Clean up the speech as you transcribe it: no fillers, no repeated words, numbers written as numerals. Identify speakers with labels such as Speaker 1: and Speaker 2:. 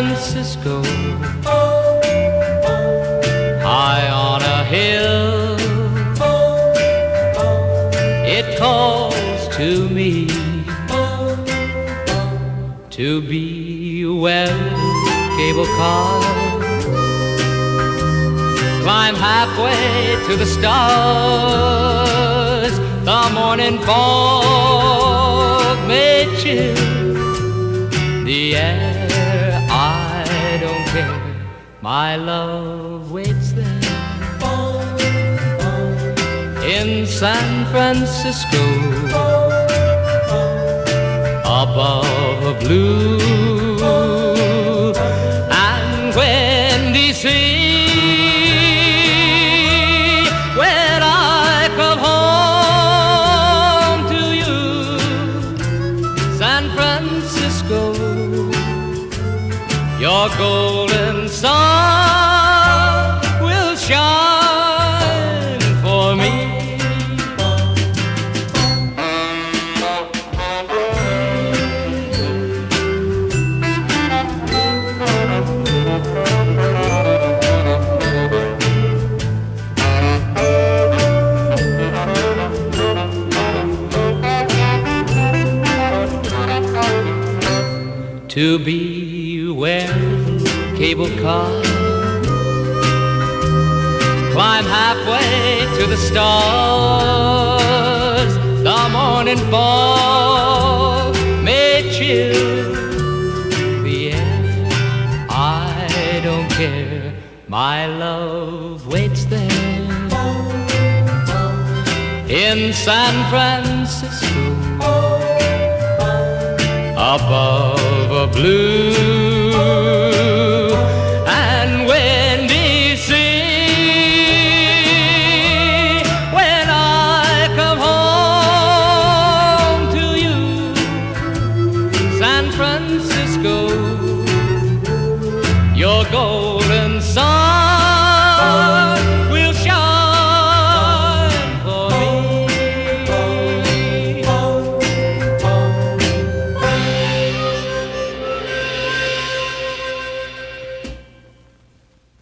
Speaker 1: Francisco, high on a hill, it calls to me to be where cable cars climb halfway to the stars. The morning fog may chill the air, I don't care, my love waits there in San Francisco, above a blue and windy sea. When I come home to you, San Francisco, your golden sun will shine for me. To be where cable cars climb halfway to the stars. The morning fog may chill the air, I don't care, my love waits there in San Francisco, above a blue